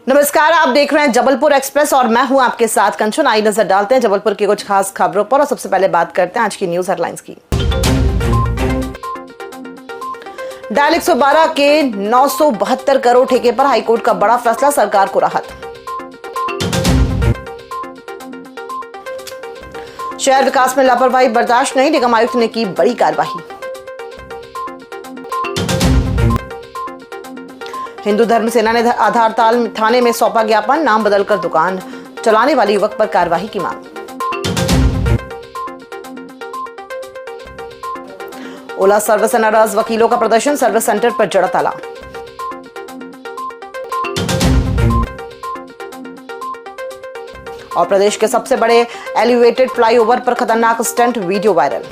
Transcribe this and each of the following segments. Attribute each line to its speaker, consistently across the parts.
Speaker 1: नमस्कार, आप देख रहे हैं जबलपुर एक्सप्रेस और मैं हूं आपके साथ कंचन। आई नजर डालते हैं जबलपुर की कुछ खास खबरों पर और सबसे पहले बात करते हैं आज की न्यूज हेडलाइंस की। डायल 112 के 972 करोड़ ठेके पर हाईकोर्ट का बड़ा फैसला, सरकार को राहत। शहर विकास में लापरवाही बर्दाश्त नहीं, निगम आयुक्त ने की बड़ी कार्रवाई। हिंदू धर्म सेना ने आधारताल थाने में सौंपा ज्ञापन, नाम बदलकर दुकान चलाने वाले युवक पर कार्रवाई की मांग। ओला सर्विस नाराज वकीलों का प्रदर्शन, सर्विस सेंटर पर जड़ा ताला। और प्रदेश के सबसे बड़े एलिवेटेड फ्लाईओवर पर खतरनाक स्टंट, वीडियो वायरल।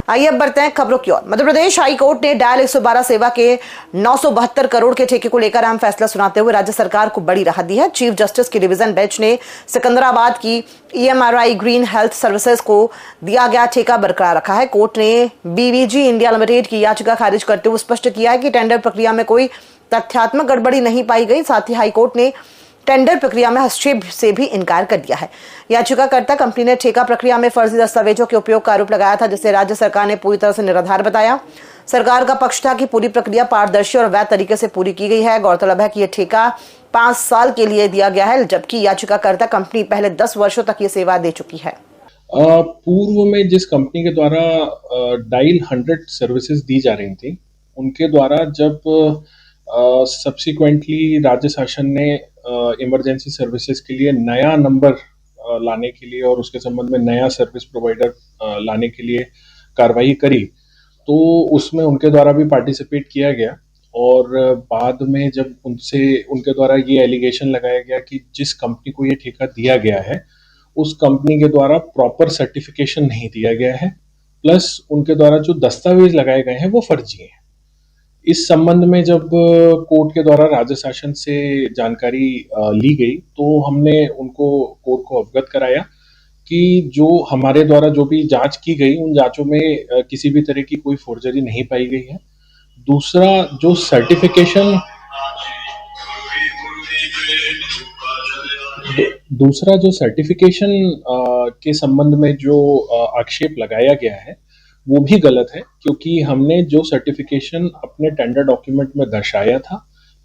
Speaker 1: आइए अब बढ़ते हैं खबरों की ओर। मध्य प्रदेश हाई कोर्ट ने डायल 112 सेवा के 972 करोड़ के ठेके को लेकर अहम फैसला सुनाते हुए राज्य सरकार को बड़ी राहत दी है। चीफ जस्टिस की डिवीजन बेंच ने सिकंदराबाद की EMRI ग्रीन हेल्थ सर्विसेज को दिया गया ठेका बरकरार रखा है। कोर्ट ने BVG इंडिया लिमिटेड की याचिका खारिज करते हुए स्पष्ट किया है कि टेंडर प्रक्रिया में कोई तथ्यात्मक गड़बड़ी नहीं पाई गई। साथ ही हाईकोर्ट ने टेंडर प्रक्रिया में हस्तक्षेप से भी इनकार कर दिया है। याचिकाकर्ता कंपनी ने ठेका प्रक्रिया में फर्जी दस्तावेजों के उपयोग का आरोप लगाया था, जिसे राज्य सरकार ने पूरी तरह से निराधार बताया। सरकार का पक्ष था कि पूरी प्रक्रिया पारदर्शी और वैध तरीके से पूरी की गई है। गौरतलब है कि यह ठेका 5 साल के लिए दिया गया है, जबकि याचिकाकर्ता कंपनी पहले 10 वर्षों तक ये सेवा दे चुकी है।
Speaker 2: पूर्व में जिस कंपनी के द्वारा डायल 100 सर्विसेज दी जा रही थी, उनके द्वारा जब सब्सिक्वेंटली राज्य शासन ने इमरजेंसी सर्विसेज के लिए नया नंबर लाने के लिए और उसके संबंध में नया सर्विस प्रोवाइडर लाने के लिए कार्रवाई करी, तो उसमें उनके द्वारा भी पार्टिसिपेट किया गया। और बाद में जब उनके द्वारा ये एलिगेशन लगाया गया कि जिस कंपनी को ये ठेका दिया गया है उस कंपनी के द्वारा प्रॉपर सर्टिफिकेशन नहीं दिया गया है, प्लस उनके द्वारा जो दस्तावेज लगाए गए हैं वो फर्जी हैं। इस संबंध में जब कोर्ट के द्वारा राज्य शासन से जानकारी ली गई, तो हमने उनको कोर्ट को अवगत कराया कि जो हमारे द्वारा जो भी जांच की गई उन जांचों में किसी भी तरह की कोई फोर्जरी नहीं पाई गई है। दूसरा जो सर्टिफिकेशन के संबंध में जो आक्षेप लगाया गया है वो भी गलत है, क्योंकि हमने जो सर्टिफिकेशन अपने टेंडर डॉक्यूमेंट में दर्शाया था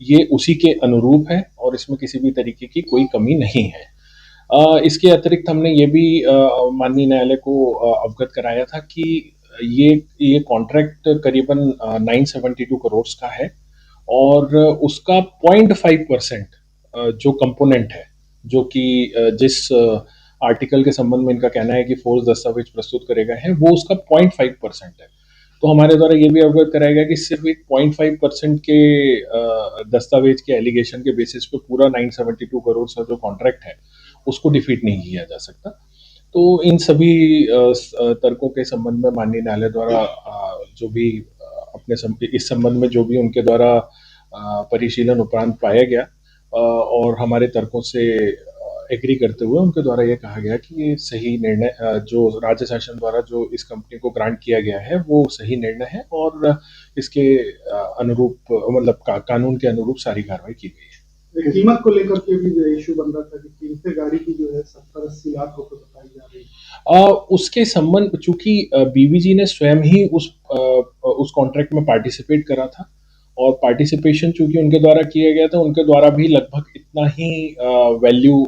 Speaker 2: ये उसी के अनुरूप है और इसमें किसी भी तरीके की कोई कमी नहीं है। इसके अतिरिक्त हमने ये भी माननीय न्यायालय को अवगत कराया था कि ये कॉन्ट्रैक्ट करीबन 972 करोड़ का है और उसका 0.5% जो कंपोनेंट है, जो कि जिस आर्टिकल के संबंध में इनका कहना है कि फोर्स दस्तावेज प्रस्तुत करेगा है, वो उसका 0.5% है। तो हमारे द्वारा ये भी अवगत कराया गया कि सिर्फ एक 0.5% के दस्तावेज के एलिगेशन के बेसिस पे पूरा 972 करोड़ का जो कॉन्ट्रैक्ट है उसको डिफीट नहीं किया जा सकता। तो इन सभी तर्कों के संबंध में माननीय न्यायालय द्वारा जो भी इस संबंध में जो भी उनके द्वारा परिशीलन उपरांत पाया गया और हमारे तर्कों से एग्री करते हुए उनके द्वारा ये कहा गया कि ये सही निर्णय जो राज्य शासन द्वारा जो इस कंपनी को ग्रांट किया गया है वो सही निर्णय है और इसके अनुरूप मतलब कानून के अनुरूप सारी कार्रवाई की गई है।
Speaker 3: कीमत को लेकर के भी जो इशू बन रहा था कि कीमतें गाड़ी की जो है 70-80 लाख रुपए बताई जा रही है,
Speaker 2: उसके संबंध चूंकि BVG ने स्वयं ही उस कॉन्ट्रैक्ट में पार्टिसिपेट करा था और पार्टिसिपेशन चूंकि उनके द्वारा किया गया था, उनके द्वारा भी लगभग इतना ही वैल्यू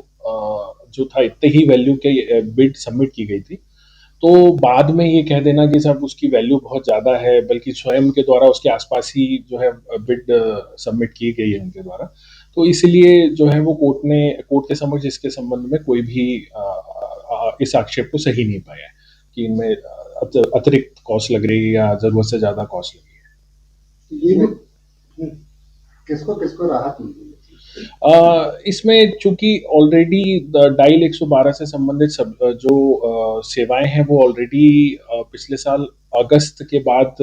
Speaker 2: जो था इतने ही वैल्यू के बिड सबमिट की गई थी। तो बाद में ये कह देना कि साहब उसकी वैल्यू बहुत ज़्यादा है, बल्कि स्वयं के द्वारा उसके आसपास ही जो है बिड सबमिट की गई है उनके द्वारा, तो इसलिए जो है वो कोर्ट के समक्ष इसके संबंध में कोई भी इस आक्षेप को सही नहीं पाया कि इनमें अतिरिक्त कॉस्ट लग रही है या जरूरत से ज्यादा कॉस्ट लगी है।
Speaker 3: ये किसको राहत मिली?
Speaker 2: इसमें चूंकि ऑलरेडी डायल 112 से संबंधित सब जो सेवाएं हैं वो ऑलरेडी पिछले साल अगस्त के बाद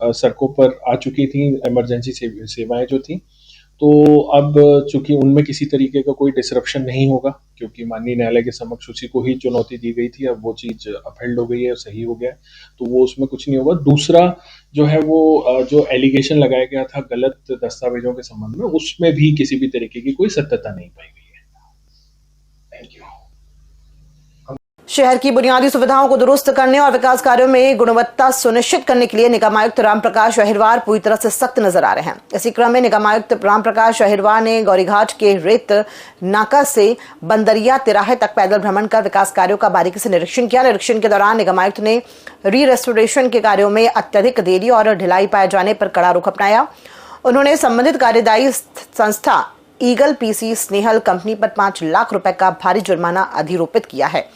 Speaker 2: सड़कों पर आ चुकी थी, इमरजेंसी सेवाएं जो थी, तो अब चूंकि उनमें किसी तरीके का कोई डिसरप्शन नहीं होगा, क्योंकि माननीय न्यायालय के समक्ष उसी को ही चुनौती दी गई थी, अब वो चीज अपहेल्ड हो गई है, सही हो गया है, तो वो उसमें कुछ नहीं होगा। दूसरा जो है वो जो एलिगेशन लगाया गया था गलत दस्तावेजों के संबंध में, उसमें भी किसी भी तरीके की कोई सत्यता नहीं पाई गई है। Thank you.
Speaker 1: शहर की बुनियादी सुविधाओं को दुरुस्त करने और विकास कार्यों में गुणवत्ता सुनिश्चित करने के लिए निगमायुक्त रामप्रकाश अहिरवार पूरी तरह से सख्त नजर आ रहे हैं। इसी क्रम में निगमायुक्त रामप्रकाश अहिरवार ने गौरीघाट के रेत नाका से बंदरिया तिराहे तक पैदल भ्रमण कर विकास कार्यों का बारीकी से निरीक्षण किया। निरीक्षण के दौरान निगमायुक्त ने री रेस्टोरेशन के कार्यों में अत्यधिक देरी और ढिलाई पाए जाने पर कड़ा रुख अपनाया। उन्होंने संबंधित कार्यदायी संस्था ईगल पीसी स्नेहल कंपनी पर 5 लाख रुपए का भारी जुर्माना अधिरोपित किया है।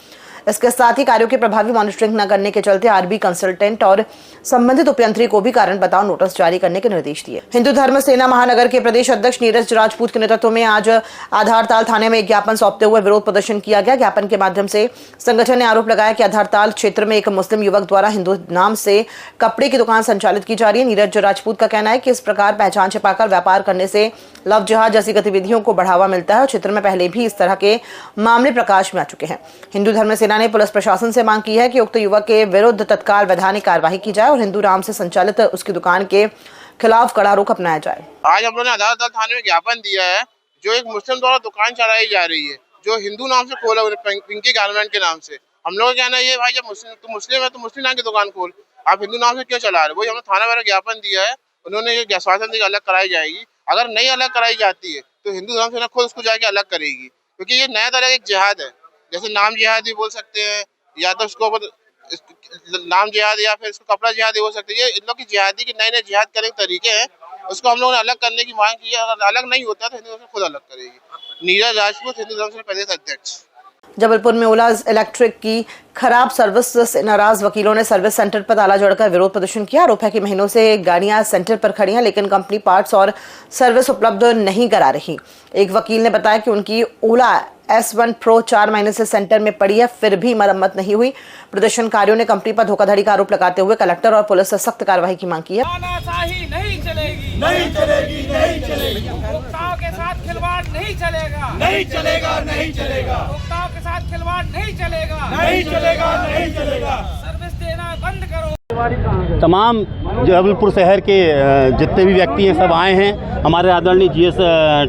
Speaker 1: इसके साथ ही कार्यों की प्रभावी मॉनिटरिंग न करने के चलते आरबी कंसल्टेंट और संबंधित उपयंत्री को भी कारण बताओ नोटिस जारी करने के निर्देश दिए। हिंदू धर्म सेना महानगर के प्रदेश अध्यक्ष नीरज राजपूत के नेतृत्व में आज आधारताल थाने में एक ज्ञापन सौंपते हुए विरोध प्रदर्शन किया गया। ज्ञापन के माध्यम से संगठन ने आरोप लगाया कि आधारताल क्षेत्र में एक मुस्लिम युवक द्वारा हिंदू नाम से कपड़े की दुकान संचालित की जा रही है। नीरज राजपूत का कहना है कि इस प्रकार पहचान छिपाकर व्यापार करने से लव जिहाद जैसी गतिविधियों को बढ़ावा मिलता है और क्षेत्र में पहले भी इस तरह के मामले प्रकाश में आ चुके हैं। हिंदू धर्म सेना ने पुलिस प्रशासन से मांग की है कि उक्त युवक के विरुद्ध तत्काल वैधानिक कार्यवाही की जाए और हिंदू नाम से संचालित उसकी दुकान के खिलाफ कड़ा रुख अपनाया जाए।
Speaker 4: आज हम लोगों ने आधारताल थाने में ज्ञापन दिया है, जो एक मुस्लिम द्वारा दुकान चलाई जा रही है, जो हिंदू नाम से खोला पिंकी गारमेंट के नाम से। हम लोग कहना है भाई, जब मुस्लिम है तो मुस्लिम नाम की दुकान खोल, आप हिंदू नाम से क्यों चला रहे हो? वही हमने थाना वाला ज्ञापन दिया है। उन्होंने ये आश्वासन दिया अलग कराई जाएगी। अगर नहीं अलग कराई जाती है तो हिंदू धर्म सेना खुद उसको जाके अलग करेगी, क्योंकि ये नया तरह एक जिहाद है। जैसे नाम जिहाद भी बोल सकते हैं, या तो उसको नाम जिहाद या फिर इसको कपड़ा जिहाद हो सकती है। इन लोग की जिहादी के नए नए जिहाद करने के तरीके हैं, उसको हम लोगों ने अलग करने की मांग की है। अगर अलग नहीं होता तो हिंदू धर्म खुद अलग करेगी। नीरज राजपूत, हिंदू धर्म सेना प्रदेश अध्यक्ष।
Speaker 1: जबलपुर में ओला इलेक्ट्रिक की खराब सर्विस से नाराज वकीलों ने सर्विस सेंटर पर ताला जोड़कर विरोध प्रदर्शन किया। आरोप है कि महीनों से गाड़ियां सेंटर पर खड़ी हैं, लेकिन कंपनी पार्ट्स और सर्विस उपलब्ध नहीं करा रही। एक वकील ने बताया कि उनकी ओला S1 Pro 4 महीने से सेंटर में पड़ी है, फिर भी मरम्मत नहीं हुई। प्रदर्शनकारियों ने कंपनी पर धोखाधड़ी का आरोप लगाते हुए कलेक्टर और पुलिस से सख्त कार्रवाई की मांग की है।
Speaker 5: नहीं चलेगी, नहीं चलेगी, नहीं चलेगी। उपभोक्ताओं के साथ खिलवाड़ नहीं चलेगा, नहीं चलेगा, नहीं चलेगा। उपभोक्ताओं के साथ खिलवाड़ नहीं चलेगा, नहीं चलेगा, नहीं चलेगा। सर्विस देना बंद करो।
Speaker 6: तमाम जबलपुर शहर के जितने भी व्यक्ति हैं सब आए हैं। हमारे आदरणीय GS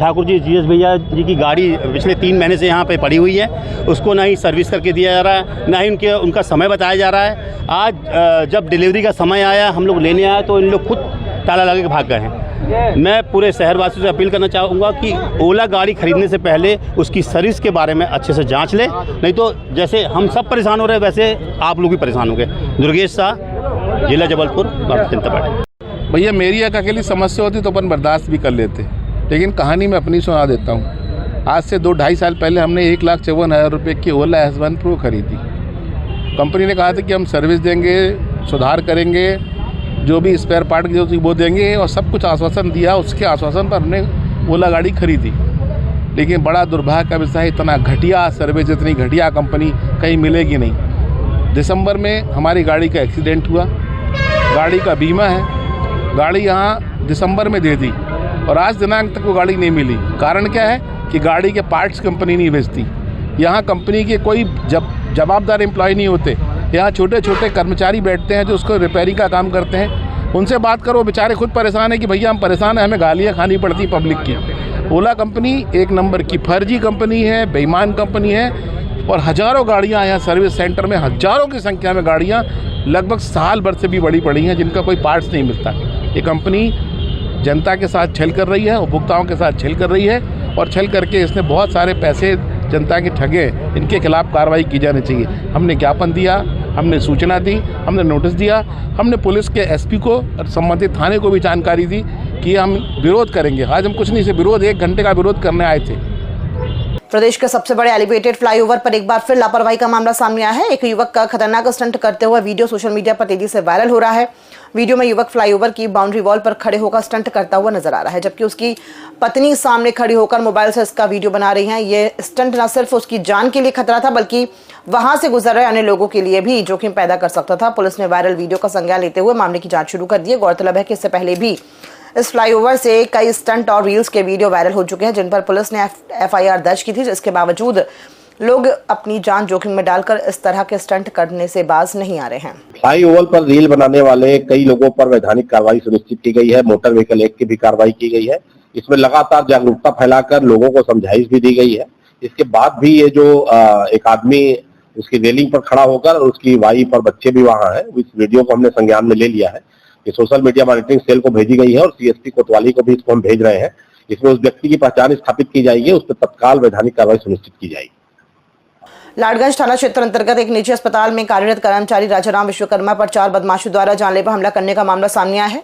Speaker 6: ठाकुर जी, GS भैया जी की गाड़ी पिछले 3 महीने से यहाँ पे पड़ी हुई है, उसको ना ही सर्विस करके दिया जा रहा है, ना ही उनका समय बताया जा रहा है। आज जब डिलीवरी का समय आया, हम लोग लेने आए तो इन लोग खुद ताला लगा के भाग गए हैं। मैं पूरे शहरवासियों से अपील करना चाहूँगा कि ओला गाड़ी खरीदने से पहले उसकी सर्विस के बारे में अच्छे से जांच ले, नहीं तो जैसे हम सब परेशान हो रहे हैं वैसे आप लोग भी परेशान होंगे। दुर्गेश शाह, जिला जबलपुर, भारतीय जनता पार्टी।
Speaker 7: भैया मेरी एक अकेली समस्या होती तो अपन बर्दाश्त भी कर लेते, लेकिन कहानी मैं अपनी सुना देता हूँ। आज से 2-2.5 साल पहले हमने 1,54,000 रुपये की ओला S1 Pro खरीदी। कंपनी ने कहा था कि हम सर्विस देंगे, सुधार करेंगे, जो भी स्पेयर पार्ट की जो वो देंगे, और सब कुछ आश्वासन दिया। उसके आश्वासन पर हमने ओला गाड़ी खरीदी, लेकिन बड़ा दुर्भाग्य का विषय है, इतना घटिया सर्विस, इतनी घटिया कंपनी कहीं मिलेगी नहीं। दिसंबर में हमारी गाड़ी का एक्सीडेंट हुआ, गाड़ी का बीमा है, गाड़ी यहाँ दिसंबर में दे दी और आज दिनांक तक वो गाड़ी नहीं मिली। कारण क्या है कि गाड़ी के पार्ट्स कंपनी नहीं बेचती। यहाँ कंपनी के कोई जवाबदार एम्प्लॉय नहीं होते। यहाँ छोटे छोटे कर्मचारी बैठते हैं जो उसको रिपेयरिंग का काम करते हैं। उनसे बात करो, बेचारे खुद परेशान है कि भैया हम परेशान हैं, हमें गालियाँ खानी पड़ती पब्लिक की। ओला कंपनी एक नंबर की फर्जी कंपनी है, बेईमान कंपनी है, और हज़ारों गाड़ियाँ यहाँ सर्विस सेंटर में, हज़ारों की संख्या में गाड़ियाँ लगभग साल भर से भी बड़ी पड़ी हैं जिनका कोई पार्ट्स नहीं मिलता। ये कंपनी जनता के साथ छल कर रही है, उपभोक्ताओं के साथ छल कर रही है, और छल करके इसने बहुत सारे पैसे जनता के ठगे। इनके खिलाफ कार्रवाई की जानी चाहिए। हमने ज्ञापन दिया, हमने सूचना दी, हमने नोटिस दिया, हमने पुलिस के SP को और संबंधित थाने को भी जानकारी दी कि हम विरोध करेंगे। आज हम कुछ नहीं से विरोध, 1 घंटे का विरोध करने आए थे।
Speaker 1: प्रदेश के सबसे बड़े एलिवेटेड फ्लाईओवर पर एक बार फिर लापरवाही का मामला सामने आया है। एक युवक का खतरनाक स्टंट करते हुए वीडियो सोशल मीडिया पर तेजी से वायरल हो रहा है। वीडियो में युवक फ्लाईओवर की बाउंड्री वॉल पर खड़े होकर स्टंट करता हुआ नजर आ रहा है, जबकि उसकी पत्नी सामने खड़ी होकर मोबाइल से इसका वीडियो बना रही हैं। ये स्टंट न सिर्फ उसकी जान के लिए खतरा था, बल्कि वहां से गुजर रहे अन्य लोगों के लिए भी जोखिम पैदा कर सकता था। पुलिस ने वायरल वीडियो का संज्ञान लेते हुए मामले की जांच शुरू कर दी है। गौरतलब है कि इससे पहले भी इस फ्लाईओवर से कई स्टंट और रील्स के वीडियो वायरल हो चुके हैं, जिन पर पुलिस ने FIR दर्ज की थी, जिसके बावजूद लोग अपनी जान जोखिम में डालकर इस तरह के स्टंट करने से बाज नहीं आ रहे हैं।
Speaker 8: फ्लाईओवर पर रील बनाने वाले कई लोगों पर वैधानिक कार्रवाई सुनिश्चित की गई है। मोटर व्हीकल एक्ट की भी कार्रवाई की गई है। इसमें लगातार जागरूकता फैलाकर लोगों को समझाइश भी दी गई है। इसके बाद भी ये जो एक आदमी उसकी रेलिंग पर खड़ा होकर, उसकी वाइफ और बच्चे भी वहां है, इस वीडियो को हमने संज्ञान में ले लिया है। ये सोशल मीडिया मॉनिटरिंग सेल को भेजी गई है और CSP कोतवाली को भी इसको हम भेज रहे हैं। इसमें उस व्यक्ति की पहचान स्थापित की जाएगी, उस पर तत्काल वैधानिक कार्रवाई सुनिश्चित की जाएगी।
Speaker 1: लाडगंज थाना क्षेत्र अंतर्गत एक निजी अस्पताल में कार्यरत कर्मचारी राजाराम विश्वकर्मा पर 4 बदमाशों द्वारा जानलेवा हमला करने का मामला सामने आया है।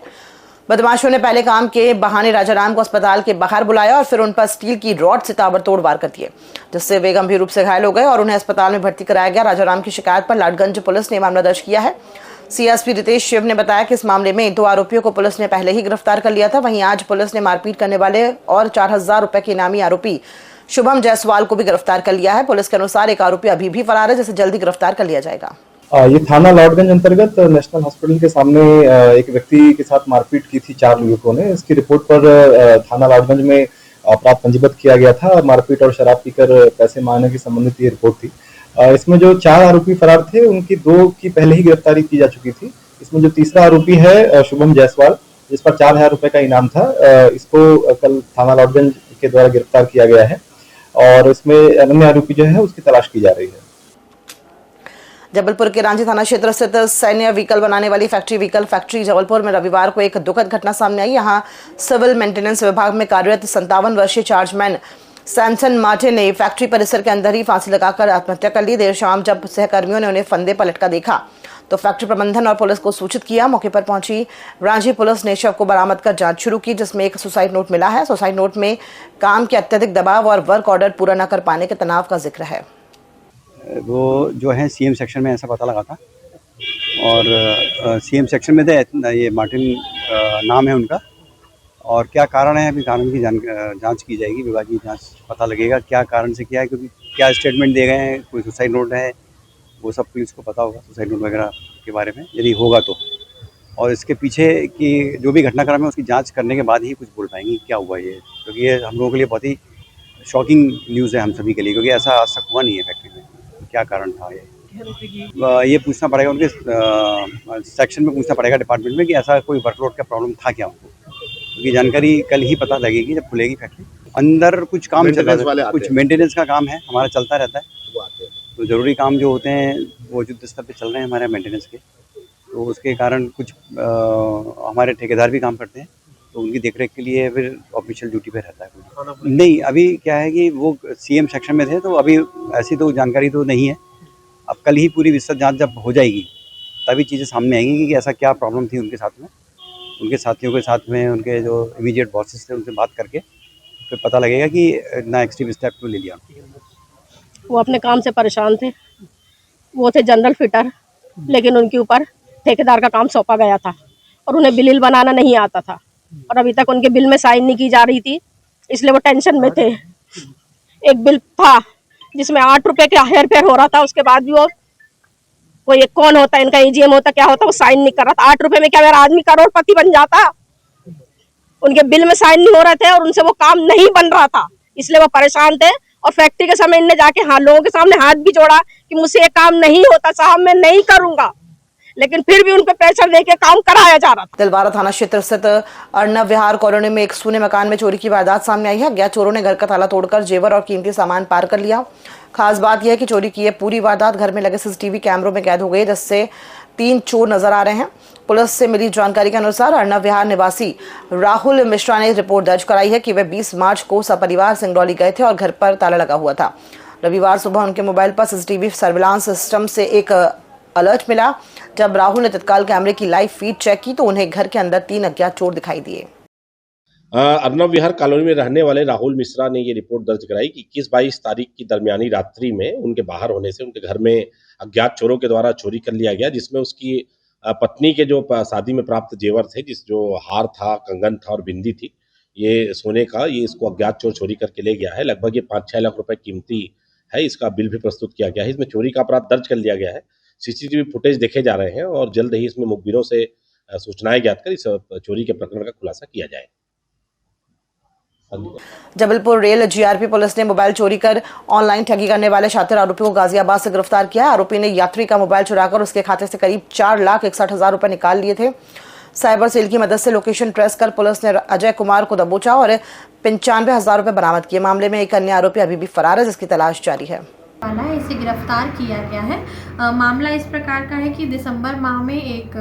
Speaker 1: बदमाशों ने पहले काम के बहाने राजाराम को अस्पताल के बाहर बुलाया और फिर उन पर स्टील की रॉड से ताबड़तोड़ वार कर दिए, जिससे वे गंभीर रूप से घायल हो गए और उन्हें अस्पताल में भर्ती कराया गया। राजाराम की शिकायत पर लाडगंज पुलिस ने मामला दर्ज किया है। CSP रितेश शिव ने बताया कि इस मामले में 2 आरोपियों को पुलिस ने पहले ही गिरफ्तार कर लिया था। वहीं आज पुलिस ने मारपीट करने वाले और 4000 रुपए के इनामी आरोपी शुभम जायसवाल को भी गिरफ्तार कर लिया है। पुलिस के अनुसार एक आरोपी अभी भी फरार है, जिसे जल्दी गिरफ्तार कर लिया जाएगा।
Speaker 9: ये थाना लाडगंज अंतर्गत नेशनल हॉस्पिटल के सामने एक व्यक्ति के साथ मारपीट की थी 4 युवकों ने। इसकी रिपोर्ट पर थाना लाडगंज में अपराध पंजीबद्ध किया गया था। मारपीट और शराब पीकर पैसे मांगने की संबंधित ये रिपोर्ट थी। इसमें जो 4 आरोपी फरार थे, उनकी 2 की पहले ही गिरफ्तारी की जा चुकी थी। इसमें जो तीसरा आरोपी है शुभम जायसवाल, जिस पर 4000 रुपए का इनाम था, इसको कल थाना लाडगंज के द्वारा गिरफ्तार किया गया है और इसमें अन्य आरोपी जो है उसकी तलाश की जा रही है।
Speaker 1: जबलपुर के रांची थाना क्षेत्र स्थित सैन्य व्हीकल बनाने वाली फैक्ट्री जबलपुर में रविवार को एक दुखद घटना सामने आई। यहां सिविल मेंटेनेंस विभाग में कार्यरत 57 वर्षीय चार्जमैन सैमसन मार्टिन ने फैक्ट्री परिसर के अंदर ही फांसी लगाकर आत्महत्या कर ली। देर शाम जब सहकर्मियों ने उन्हें फंदे पर लटका देखा तो फैक्ट्री प्रबंधन और पुलिस को सूचित किया। मौके पर पहुंची रांची पुलिस ने शव को बरामद कर जांच शुरू की, जिसमें एक सुसाइड नोट मिला है। सुसाइड नोट में काम के अत्यधिक दबाव और वर्क ऑर्डर पूरा न कर पाने के तनाव का जिक्र है।
Speaker 10: वो जो है CM सेक्शन में ऐसा पता लगा था और CM सेक्शन में थे। ये मार्टिन नाम है उनका और क्या कारण है, अभी कारण की जांच की जाएगी। विभागीय जांच पता लगेगा क्या कारण से किया है, क्योंकि क्या स्टेटमेंट दे गए हैं, कोई सुसाइड नोट है, वो सब पुलिस को पता होगा सुसाइड नोट वगैरह के बारे में, यदि होगा तो। और इसके पीछे की जो भी घटनाक्रम है उसकी जांच करने के बाद ही कुछ बोल पाएंगे क्या हुआ ये, क्योंकि ये हम लोगों के लिए बहुत ही शॉकिंग न्यूज़ है हम सभी के लिए, क्योंकि ऐसा आज तक हुआ नहीं है फैक्ट्री में। क्या कारण था ये पूछना पड़ेगा उनके सेक्शन में, पूछना पड़ेगा डिपार्टमेंट में कि ऐसा कोई वर्कलोड का प्रॉब्लम था क्या उनको, क्योंकि जानकारी कल ही पता लगेगी जब खुलेगी फैक्ट्री। अंदर कुछ काम चल रहा है, कुछ मेंटेनेंस का काम है हमारा चलता रहता है, तो ज़रूरी काम जो होते हैं वो युद्ध स्तर पे चल रहे हैं हमारे मेंटेनेंस के, तो उसके कारण कुछ हमारे ठेकेदार भी काम करते हैं, तो उनकी देखरेख के लिए फिर ऑफिशियल ड्यूटी पे रहता है। नहीं, अभी क्या है कि वो CM सेक्शन में थे, तो अभी ऐसी तो जानकारी तो नहीं है। अब कल ही पूरी विस्तृत जांच जब हो जाएगी तभी चीज़ें सामने आएंगी कि ऐसा क्या प्रॉब्लम थी उनके साथ में, उनके साथियों के साथ में, उनके जो इमीडिएट बॉसेस थे उनसे बात करके फिर पता लगेगा कि ना एक्सट्रीम स्टेप तो ले लिया।
Speaker 11: वो अपने काम से परेशान थे, वो थे जनरल फिटर, लेकिन उनके ऊपर ठेकेदार का काम सौंपा गया था और उन्हें बिल बनाना नहीं आता था और अभी तक उनके बिल में साइन नहीं की जा रही थी, इसलिए वो टेंशन में थे। एक बिल था जिसमें 8 रुपए के हेर फेर हो रहा था, उसके बाद भी वो ये कौन होता है, इनका AGM होता क्या होता, वो साइन नहीं कर रहा था। 8 रुपए में क्या मेरा आदमी करोड़पति बन जाता? उनके बिल में साइन नहीं हो रहे थे और उनसे वो काम नहीं बन रहा था, इसलिए वो परेशान थे। और फैक्ट्री के समय इनने जाके लोगों के सामने हाथ भी जोड़ा कि मुझसे ये काम नहीं होता साहब, मैं नहीं करूंगा, लेकिन फिर भी उन पे प्रेशर देके काम कराया जा रहा था।
Speaker 1: दिलवारा थाना क्षेत्र स्थित अर्नव विहार कॉलोनी में एक सूने मकान में चोरी की वारदात सामने आई है। अज्ञात चोरों ने घर का ताला तोड़कर जेवर और कीमती सामान पार कर लिया। खास बात यह है कि चोरी की पूरी वारदात घर में लगे CCTV कैमरों में कैद हो गई, जिससे 3 चोर नजर आ रहे हैं। पुलिस से मिली जानकारी के अनुसार अर्नव विहार निवासी राहुल मिश्रा ने रिपोर्ट दर्ज कराई है कि वे 20 मार्च को सपरिवार सिंगरौली गए थे और घर पर ताला लगा हुआ था। रविवार सुबह उनके मोबाइल पर CCTV सर्विलांस सिस्टम से एक अलर्ट मिला। जब राहुल ने तत्काल कैमरे की लाइव फीड चेक की तो उन्हें घर के अंदर 3 अज्ञात चोर दिखाई दिए।
Speaker 12: अर्नव विहार कॉलोनी में रहने वाले राहुल मिश्रा ने ये रिपोर्ट दर्ज कराई कि 21-22 तारीख की दरमियानी रात्रि में उनके बाहर होने से उनके घर में अज्ञात चोरों के द्वारा चोरी कर लिया गया, जिसमें उसकी पत्नी के जो शादी में प्राप्त जेवर थे, जो हार था, कंगन था और बिंदी थी, ये सोने का, ये इसको अज्ञात चोर चोरी करके ले गया है। लगभग ये 5-6 लाख रुपए कीमती है। इसका बिल भी प्रस्तुत किया गया है। इसमें चोरी का अपराध दर्ज कर लिया गया है। CCTV फुटेज देखे जा रहे हैं और जल्द ही इसमें मुखबिरों से सूचनाएं ज्ञात कर इस चोरी के प्रकरण का खुलासा किया जाए।
Speaker 1: जबलपुर रेल जीआरपी पुलिस ने मोबाइल चोरी कर ऑनलाइन ठगी करने वाले शातिर आरोपी को गाजियाबाद से गिरफ्तार किया। आरोपी ने यात्री का मोबाइल चुराकर उसके खाते से करीब 4,61,000 रुपए निकाल लिए थे। साइबर सेल की मदद से लोकेशन ट्रेस कर पुलिस ने अजय कुमार को दबोचा और 95,000 रुपए बरामद किए। मामले में एक अन्य आरोपी अभी भी फरार है, जिसकी तलाश जारी है।
Speaker 13: इसे गिरफ्तार किया गया है। मामला इस प्रकार का है कि दिसंबर माह में एक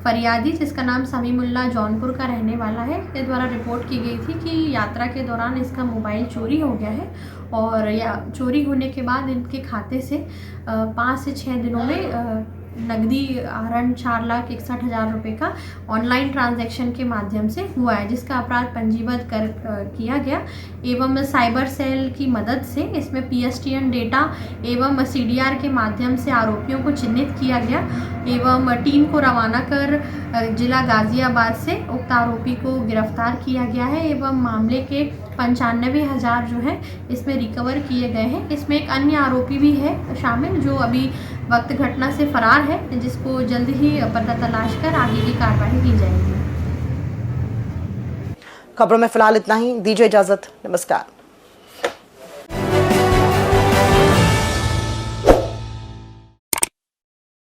Speaker 13: फरियादी जिसका नाम समीमुल्ला जौनपुर का रहने वाला है के द्वारा रिपोर्ट की गई थी कि यात्रा के दौरान इसका मोबाइल चोरी हो गया है और चोरी होने के बाद इनके खाते से 5 से 6 दिनों में नकदी आहरण 4,61,000 रुपये का ऑनलाइन ट्रांजैक्शन के माध्यम से हुआ है, जिसका अपराध पंजीबद्ध किया गया एवं साइबर सेल की मदद से इसमें PSTN डेटा एवं CDR के माध्यम से आरोपियों को चिन्हित किया गया एवं टीम को रवाना कर जिला गाजियाबाद से उक्त आरोपी को गिरफ्तार किया गया है एवं मामले के 95,000 जो है इसमें रिकवर किए गए हैं। इसमें एक अन्य आरोपी भी है शामिल जो अभी वक्त घटना से फरार है, जिसको जल्द ही पता तलाश कर आगे की कार्रवाई की जाएगी।
Speaker 1: खबरों में फिलहाल इतना ही, दीजिए इजाजत, नमस्कार।